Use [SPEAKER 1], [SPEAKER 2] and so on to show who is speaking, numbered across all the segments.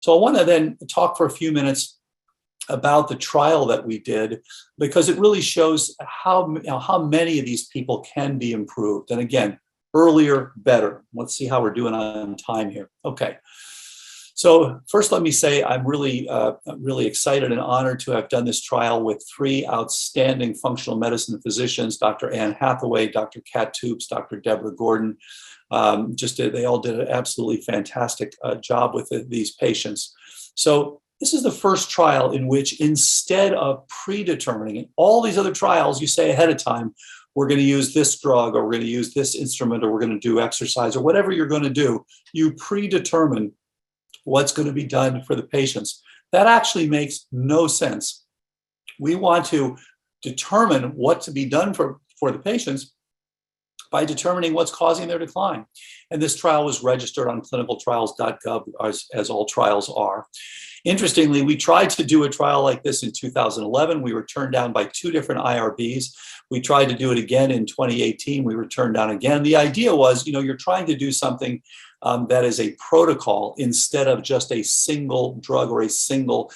[SPEAKER 1] So I want to then talk for a few minutes about the trial that we did, because it really shows how many of these people can be improved. And again, earlier, better. Let's see how we're doing on time here. Okay. So first, let me say I'm really excited and honored to have done this trial with three outstanding functional medicine physicians, Dr. Hathaway, Dr. Toups, Dr. Deborah Gordon. They all did an absolutely fantastic job with these patients. So this is the first trial in which, instead of predetermining, in all these other trials, you say ahead of time, we're going to use this drug, or we're going to use this instrument, or we're going to do exercise, or whatever you're going to do, you predetermine what's going to be done for the patients. That actually makes no sense. We want to determine what to be done for the patients by determining what's causing their decline. And this trial was registered on clinicaltrials.gov, as all trials are. Interestingly, we tried to do a trial like this in 2011. We were turned down by 2 different IRBs. We tried to do it again in 2018. We were turned down again. The idea was, you're trying to do something that is a protocol instead of just a single drug or a single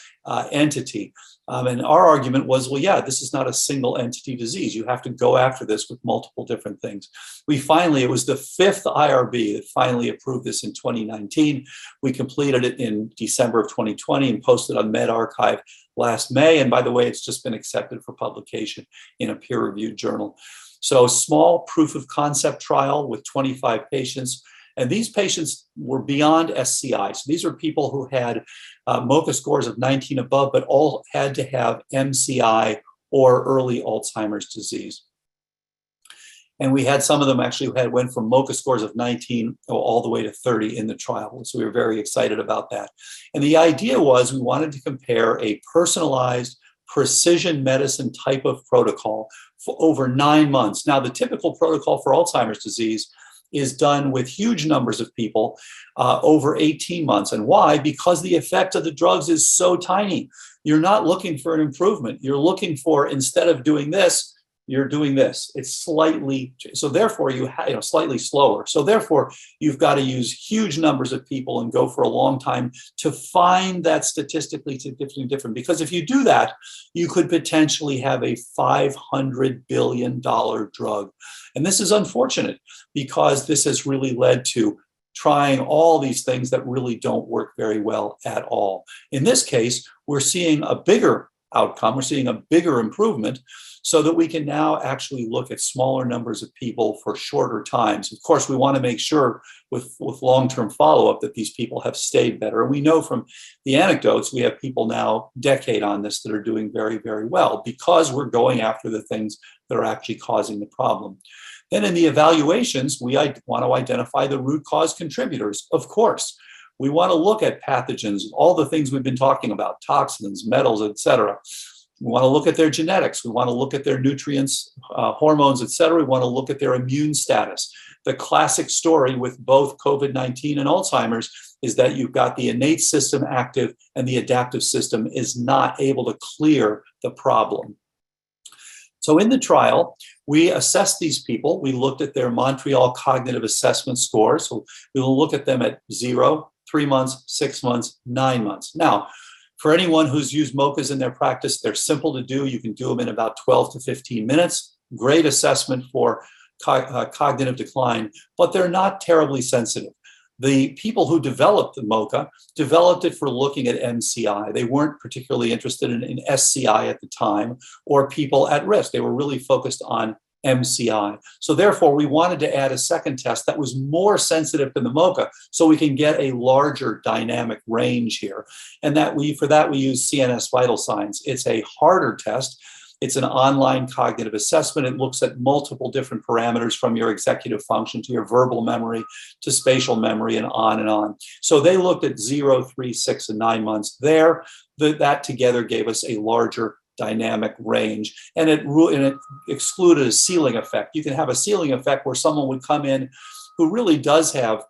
[SPEAKER 1] entity. And our argument was, well, yeah, this is not a single entity disease. You have to go after this with multiple different things. It was the 5th IRB that finally approved this in 2019. We completed it in December of 2020 and posted on medRxiv last May. And by the way, it's just been accepted for publication in a peer-reviewed journal. So small proof of concept trial with 25 patients. And these patients were beyond SCI. So these are people who had MoCA scores of 19 above, but all had to have MCI or early Alzheimer's disease. And we had some of them actually who went from MoCA scores of 19 all the way to 30 in the trial. So we were very excited about that. And the idea was we wanted to compare a personalized precision medicine type of protocol for over 9 months. Now, the typical protocol for Alzheimer's disease is done with huge numbers of people over 18 months. And why? Because the effect of the drugs is so tiny. You're not looking for an improvement. You're looking for, instead of doing this, you're doing this. It's slightly, so therefore slightly slower. So therefore, you've got to use huge numbers of people and go for a long time to find that statistically different. Because if you do that, you could potentially have a $500 billion drug. And this is unfortunate because this has really led to trying all these things that really don't work very well at all. In this case, we're seeing a bigger outcome. We're seeing a bigger improvement so that we can now actually look at smaller numbers of people for shorter times. Of course, we want to make sure with long-term follow-up that these people have stayed better. And we know from the anecdotes, we have people now decade on this that are doing very, very well because we're going after the things that are actually causing the problem. Then in the evaluations, we want to identify the root cause contributors, of course. We want to look at pathogens, all the things we've been talking about, toxins, metals, et cetera. We want to look at their genetics. We want to look at their nutrients, hormones, et cetera. We want to look at their immune status. The classic story with both COVID-19 and Alzheimer's is that you've got the innate system active and the adaptive system is not able to clear the problem. So in the trial, we assessed these people. We looked at their Montreal Cognitive Assessment score. So we will look at them at 0, 3 months, 6 months, 9 months. Now, for anyone who's used MoCAs in their practice, they're simple to do. You can do them in about 12 to 15 minutes. Great assessment for cognitive decline, but they're not terribly sensitive. The people who developed the MoCA developed it for looking at MCI. They weren't particularly interested in SCI at the time or people at risk. They were really focused on MCI. So therefore, we wanted to add a second test that was more sensitive to the MoCA so we can get a larger dynamic range here. And for that we use CNS vital signs. It's a harder test. It's an online cognitive assessment. It looks at multiple different parameters from your executive function to your verbal memory to spatial memory and on and on. So they looked at 0, 3, 6, and 9 months there. That together gave us a larger dynamic range, and it excluded a ceiling effect. You can have a ceiling effect where someone would come in who really does have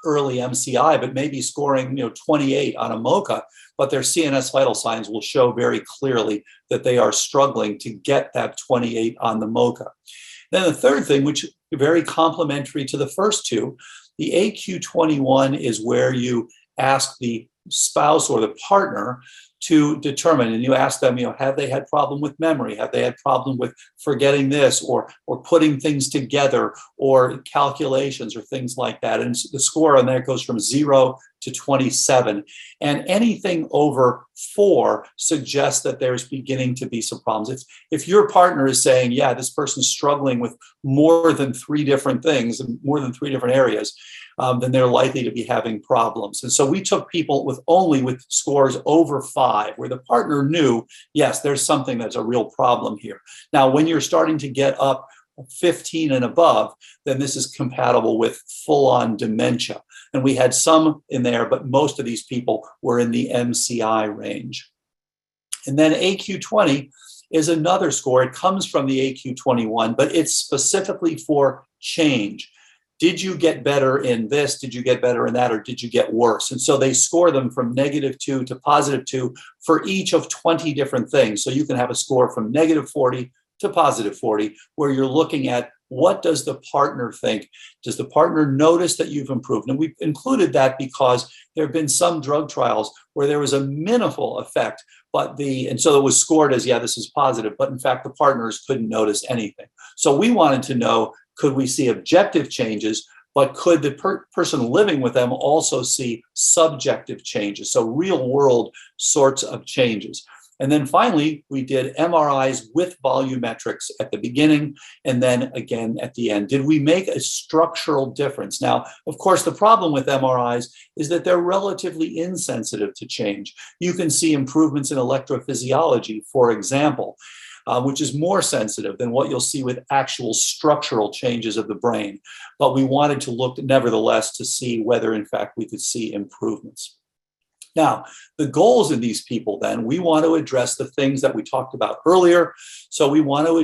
[SPEAKER 1] early MCI, but maybe scoring 28 on a MoCA, but their CNS vital signs will show very clearly that they are struggling to get that 28 on the MoCA. Then the third thing, which is very complementary to the first two, the AQ21 is where you ask the spouse or the partner to determine, and you ask them, have they had problem with memory? Have they had problem with forgetting this or putting things together or calculations or things like that? And the score on there goes from 0 to 27. And anything over 4 suggests that there's beginning to be some problems. If your partner is saying, yeah, this person's struggling with more than 3 different things, more than 3 different areas, then they're likely to be having problems. And so we took people with scores over 5, where the partner knew, yes, there's something that's a real problem here. Now, when you're starting to get up 15 and above, then this is compatible with full-on dementia. And we had some in there, but most of these people were in the MCI range. And then AQ20 is another score. It comes from the AQ21, but it's specifically for change. Did you get better in this? Did you get better in that? Or did you get worse? And so they score them from -2 to +2 for each of 20 different things. So you can have a score from -40 to +40, where you're looking at, what does the partner think? Does the partner notice that you've improved? And we've included that because there have been some drug trials where there was a minimal effect, and so it was scored as, yeah, this is positive, but in fact, the partners couldn't notice anything. So we wanted to know, could we see objective changes, but could the person living with them also see subjective changes? So real world sorts of changes. And then finally, we did MRIs with volumetrics at the beginning and then again at the end. Did we make a structural difference? Now, of course, the problem with MRIs is that they're relatively insensitive to change. You can see improvements in electrophysiology, for example, which is more sensitive than what you'll see with actual structural changes of the brain. But we wanted to look, nevertheless, to see whether, in fact, we could see improvements. Now, the goals in these people, then, we want to address the things that we talked about earlier. So we want to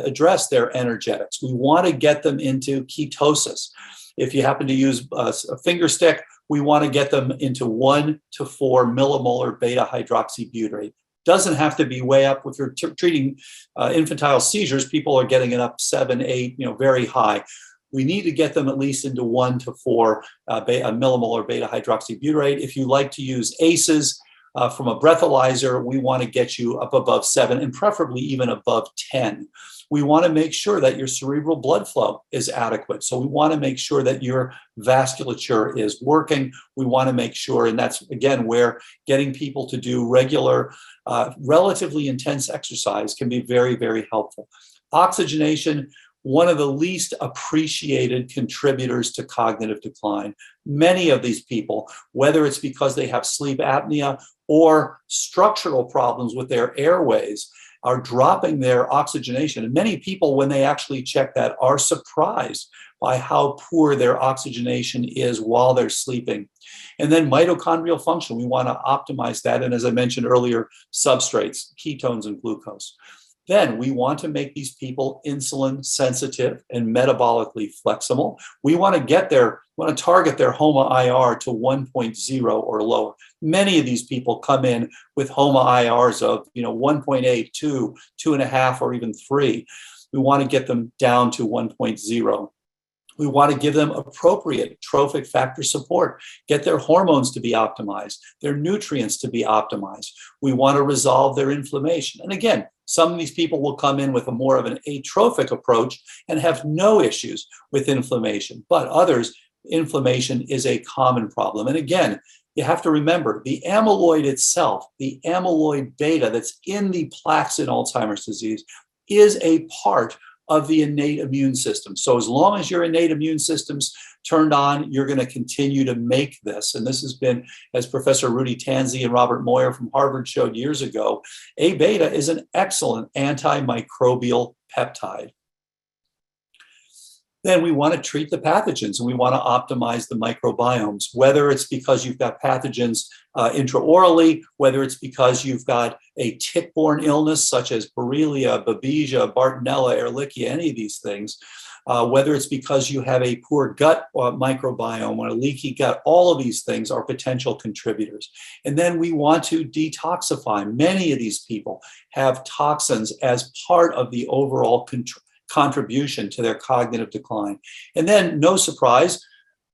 [SPEAKER 1] address their energetics. We want to get them into ketosis. If you happen to use a finger stick, we want to get them into 1 to 4 millimolar beta hydroxybutyrate. Doesn't have to be way up. If you're treating infantile seizures, people are getting it up 7, 8, very high. We need to get them at least into 1 to 4 millimolar beta hydroxybutyrate. If you like to use ACEs from a breathalyzer, we want to get you up above 7 and preferably even above 10. We want to make sure that your cerebral blood flow is adequate. So we want to make sure that your vasculature is working. We want to make sure, and that's, again, where getting people to do regular, relatively intense exercise can be very, very helpful. Oxygenation, one of the least appreciated contributors to cognitive decline. Many of these people, whether it's because they have sleep apnea or structural problems with their airways, are dropping their oxygenation. And many people, when they actually check that, are surprised by how poor their oxygenation is while they're sleeping. And then mitochondrial function, we want to optimize that. And as I mentioned earlier, substrates, ketones and glucose. Then we want to make these people insulin sensitive and metabolically flexible. We want to target their HOMA-IR to 1.0 or lower. Many of these people come in with HOMA-IRs of 1.8, 2, 2.5, or even 3. We want to get them down to 1.0. We want to give them appropriate trophic factor support, get their hormones to be optimized, their nutrients to be optimized. We want to resolve their inflammation. And again, some of these people will come in with a more of an atrophic approach and have no issues with inflammation. But others, inflammation is a common problem. And again, you have to remember the amyloid itself, the amyloid beta that's in the plaques in Alzheimer's disease, is a part of the innate immune system. So as long as your innate immune system's turned on, you're going to continue to make this. And this has been, as Professor Rudy Tanzi and Robert Moyer from Harvard showed years ago, A beta is an excellent antimicrobial peptide. Then we want to treat the pathogens and we want to optimize the microbiomes, whether it's because you've got pathogens intraorally, whether it's because you've got a tick-borne illness such as Borrelia, Babesia, Bartonella, Ehrlichia, any of these things, whether it's because you have a poor gut microbiome or a leaky gut, all of these things are potential contributors. And then we want to detoxify. Many of these people have toxins as part of the overall contribution to their cognitive decline. And then, no surprise,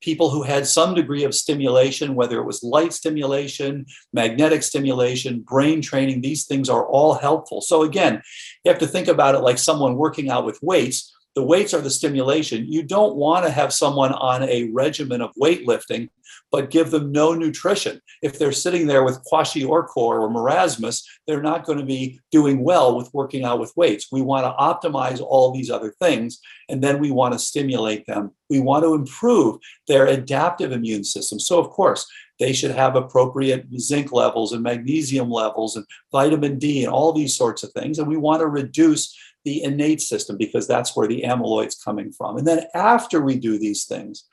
[SPEAKER 1] people who had some degree of stimulation, whether it was light stimulation, magnetic stimulation, brain training, these things are all helpful. So again, you have to think about it like someone working out with weights. The weights are the stimulation. You don't want to have someone on a regimen of weightlifting, but give them no nutrition. If they're sitting there with kwashiorkor or marasmus, they're not going to be doing well with working out with weights. We want to optimize all these other things, and then we want to stimulate them. We want to improve their adaptive immune system. So, of course, they should have appropriate zinc levels and magnesium levels and vitamin D and all these sorts of things. And we want to reduce the innate system because that's where the amyloid's coming from. And then after we do these things,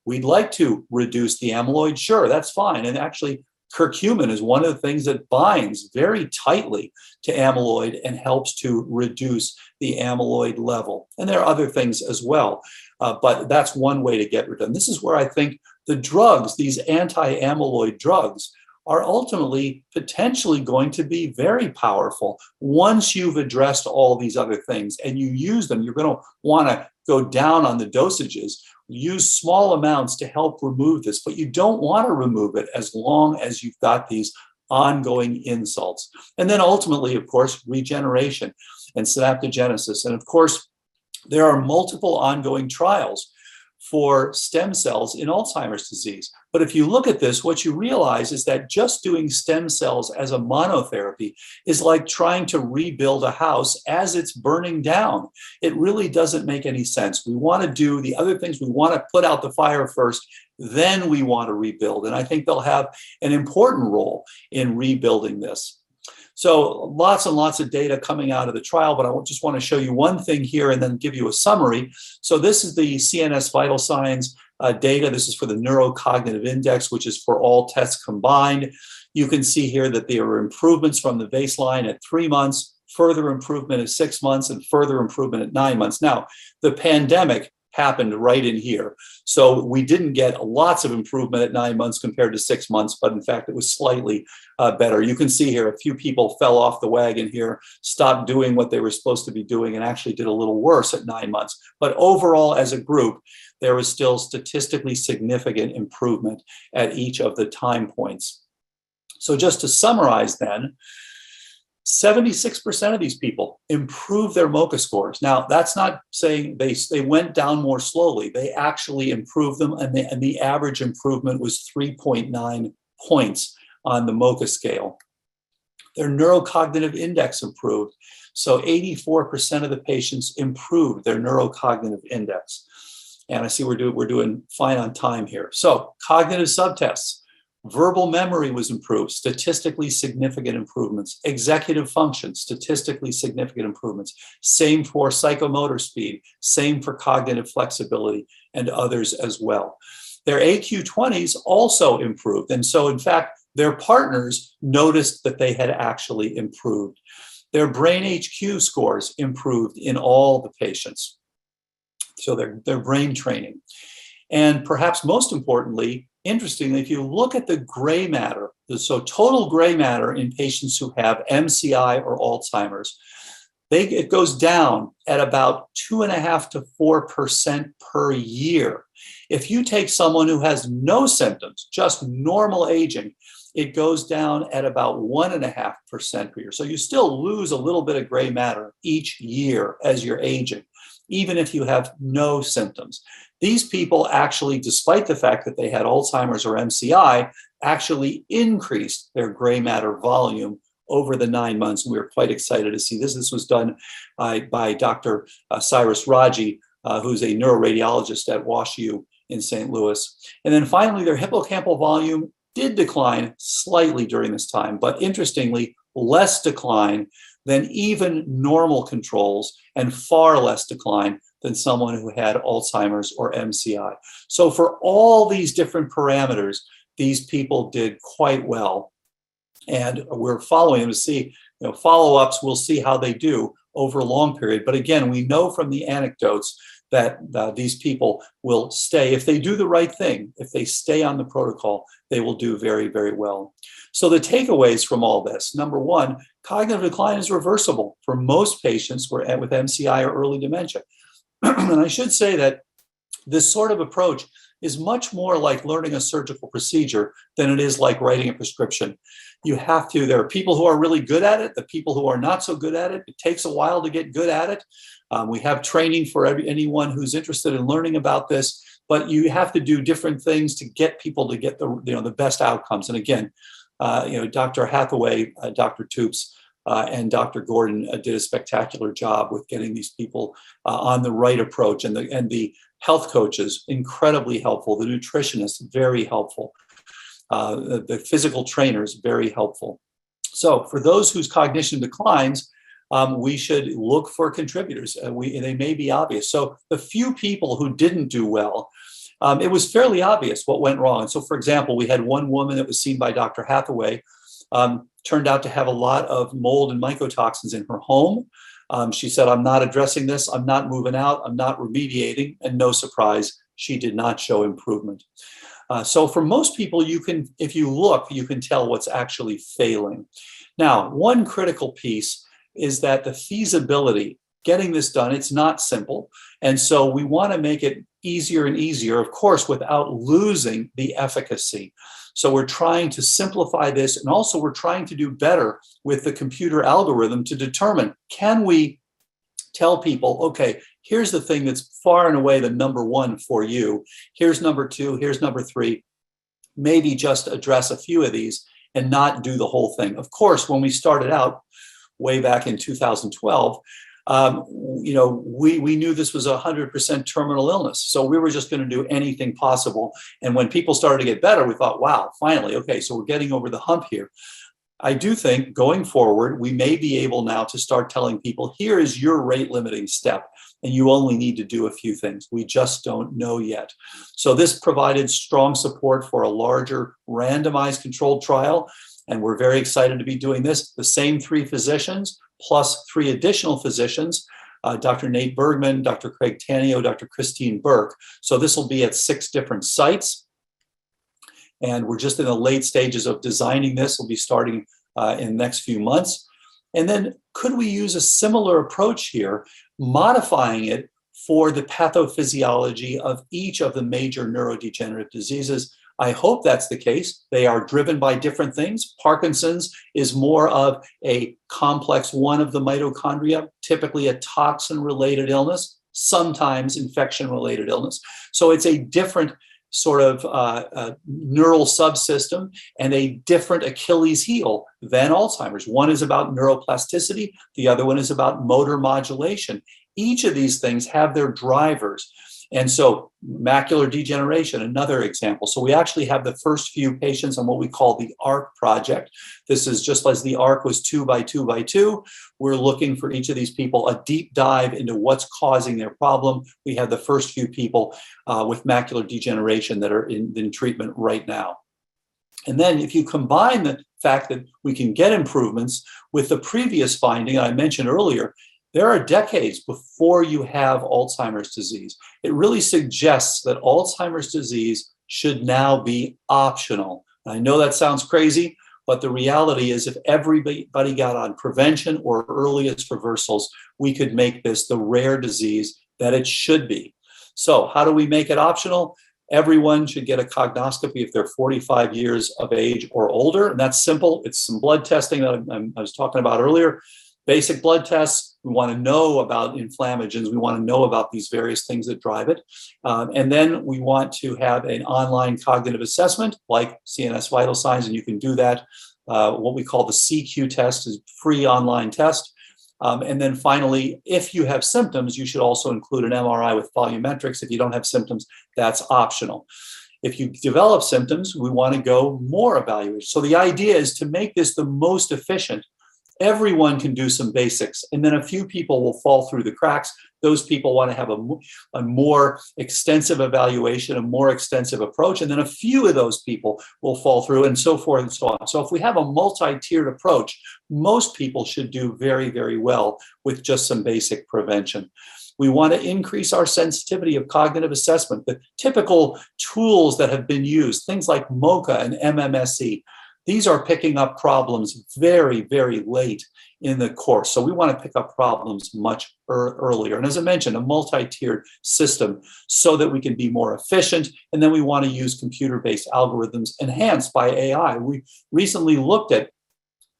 [SPEAKER 1] we'd like to reduce the amyloid. Sure, that's fine. And actually, curcumin is one of the things that binds very tightly to amyloid and helps to reduce the amyloid level. And there are other things as well, but that's one way to get rid of them. This is where I think the drugs, these anti-amyloid drugs, are ultimately potentially going to be very powerful. Once you've addressed all these other things and you use them, you're going to want to go down on the dosages, use small amounts to help remove this, but you don't want to remove it as long as you've got these ongoing insults. And then ultimately, of course, regeneration and synaptogenesis. And of course, there are multiple ongoing trials for stem cells in Alzheimer's disease. But if you look at this, what you realize is that just doing stem cells as a monotherapy is like trying to rebuild a house as it's burning down. It really doesn't make any sense. We want to do the other things. We want to put out the fire first, then we want to rebuild. And I think they'll have an important role in rebuilding this. So lots and lots of data coming out of the trial, but I just want to show you one thing here and then give you a summary. So this is the CNS vital signs data. This is for the neurocognitive index, which is for all tests combined. You can see here that there are improvements from the baseline at 3 months, further improvement at 6 months, and further improvement at 9 months. Now, the pandemic happened right in here. So we didn't get lots of improvement at 9 months compared to 6 months, but in fact, it was slightly better. You can see here, a few people fell off the wagon here, stopped doing what they were supposed to be doing, and actually did a little worse at 9 months. But overall, as a group, there was still statistically significant improvement at each of the time points. So just to summarize then, 76% of these people improved their MoCA scores. Now, that's not saying they went down more slowly. They actually improved them, and the average improvement was 3.9 points on the MoCA scale. Their neurocognitive index improved. So 84% of the patients improved their neurocognitive index. And I see we're doing fine on time here. So cognitive subtests. Verbal memory was improved, statistically significant improvements. Executive function, statistically significant improvements. Same for psychomotor speed, same for cognitive flexibility, and others as well. Their AQ20s also improved. And so, in fact, their partners noticed that they had actually improved. Their brain HQ scores improved in all the patients. So their brain training. And perhaps most importantly, interestingly, if you look at the gray matter, so total gray matter in patients who have MCI or Alzheimer's, it goes down at about 2.5% to 4% per year. If you take someone who has no symptoms, just normal aging, it goes down at about 1.5% per year. So you still lose a little bit of gray matter each year as you're aging, even if you have no symptoms. These people actually, despite the fact that they had Alzheimer's or MCI, actually increased their gray matter volume over the 9 months. And we were quite excited to see this. This was done by Dr. Cyrus Raji, who's a neuroradiologist at WashU in St. Louis. And then finally, their hippocampal volume did decline slightly during this time, but interestingly, less decline than even normal controls and far less decline than someone who had Alzheimer's or MCI. So for all these different parameters, these people did quite well. And we're following them to see, follow-ups, we'll see how they do over a long period. But again, we know from the anecdotes that these people will stay. If they do the right thing, if they stay on the protocol, they will do very, very well. So the takeaways from all this, number one, cognitive decline is reversible for most patients with MCI or early dementia. And I should say that this sort of approach is much more like learning a surgical procedure than it is like writing a prescription. There are people who are really good at it, the people who are not so good at it. It takes a while to get good at it. We have training for anyone who's interested in learning about this, but you have to do different things to get people to get the best outcomes. And again, Dr. Hathaway, Dr. Toups, and Dr. Gordon did a spectacular job with getting these people on the right approach, and the health coaches, incredibly helpful. The nutritionists, very helpful. The physical trainers, very helpful. So for those whose cognition declines, we should look for contributors. They may be obvious. So the few people who didn't do well, it was fairly obvious what went wrong. And so, for example, we had one woman that was seen by Dr. Hathaway, turned out to have a lot of mold and mycotoxins in her home. She said, I'm not addressing this. I'm not moving out. I'm not remediating. And no surprise, she did not show improvement. So for most people, if you look, you can tell what's actually failing. Now, one critical piece is that the feasibility, getting this done, it's not simple. And so we want to make it easier and easier, of course, without losing the efficacy. So we're trying to simplify this, and also we're trying to do better with the computer algorithm to determine, can we tell people, okay, here's the thing that's far and away the number one for you. Here's number two, here's number three. Maybe just address a few of these and not do the whole thing. Of course, when we started out way back in 2012, we knew this was 100% terminal illness. So we were just going to do anything possible. And when people started to get better, we thought, wow, finally, okay, so we're getting over the hump here. I do think going forward, we may be able now to start telling people, here is your rate limiting step, and you only need to do a few things. We just don't know yet. So this provided strong support for a larger randomized controlled trial, and we're very excited to be doing this. The same 3 physicians plus 3 additional physicians, Dr. Nate Bergman, Dr. Craig Tanio, Dr. Christine Burke. So this will be at 6 different sites. And we're just in the late stages of designing this. We'll be starting in the next few months. And then could we use a similar approach here, modifying it for the pathophysiology of each of the major neurodegenerative diseases? I hope that's the case. They are driven by different things. Parkinson's is more of a complex one of the mitochondria, typically a toxin-related illness, sometimes infection-related illness. So it's a different sort of neural subsystem and a different Achilles heel than Alzheimer's. One is about neuroplasticity. The other one is about motor modulation. Each of these things have their drivers. And so macular degeneration, another example. So we actually have the first few patients on what we call the ARC project. This is just as the ARC was 2 by 2 by 2. We're looking for each of these people a deep dive into what's causing their problem. We have the first few people with macular degeneration that are in treatment right now. And then if you combine the fact that we can get improvements with the previous finding I mentioned earlier, there are decades before you have Alzheimer's disease. It really suggests that Alzheimer's disease should now be optional. I know that sounds crazy, but the reality is if everybody got on prevention or earliest reversals, we could make this the rare disease that it should be. So how do we make it optional? Everyone should get a cognoscopy if they're 45 years of age or older. And that's simple. It's some blood testing that I was talking about earlier. Basic blood tests. We want to know about inflammagens. We want to know about these various things that drive it. And then we want to have an online cognitive assessment like CNS vital signs, and you can do that. What we call the CQ test is a free online test. And then finally, if you have symptoms, you should also include an MRI with volumetrics. If you don't have symptoms, that's optional. If you develop symptoms, we want to go more evaluation. So the idea is to make this the most efficient. Everyone can do some basics, and then a few people will fall through the cracks. Those people want to have a more extensive evaluation, a more extensive approach, and then a few of those people will fall through, and so forth and so on. So if we have a multi-tiered approach, most people should do very, very well with just some basic prevention. We want to increase our sensitivity of cognitive assessment. The typical tools that have been used, things like MoCA and MMSE, these are picking up problems very, very late in the course. So we want to pick up problems much earlier. And as I mentioned, a multi-tiered system so that we can be more efficient. And then we want to use computer-based algorithms enhanced by AI. We recently looked at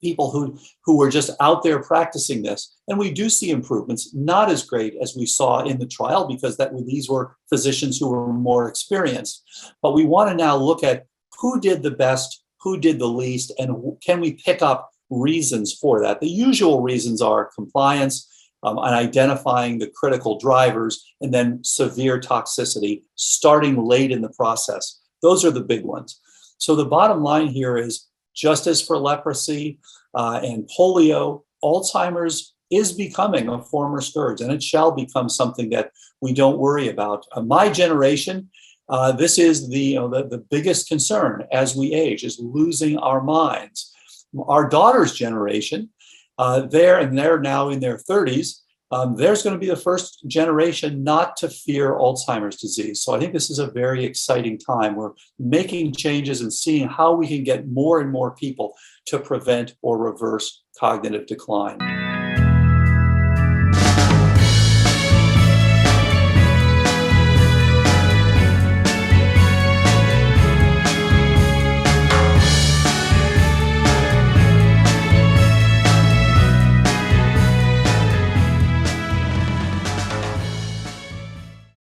[SPEAKER 1] people who were just out there practicing this. And we do see improvements, not as great as we saw in the trial, because these were physicians who were more experienced. But we want to now look at who did the best, who did the least, and can we pick up reasons for that. The usual reasons are compliance, and identifying the critical drivers, and then severe toxicity starting late in the process. Those are the big ones. So the bottom line here is, just as for leprosy and polio, Alzheimer's is becoming a former scourge, and it shall become something that we don't worry about. My generation, this is the biggest concern as we age, is losing our minds. Our daughter's generation, they're now in their 30s, there's going to be the first generation not to fear Alzheimer's disease. So I think this is a very exciting time. We're making changes and seeing how we can get more and more people to prevent or reverse cognitive decline.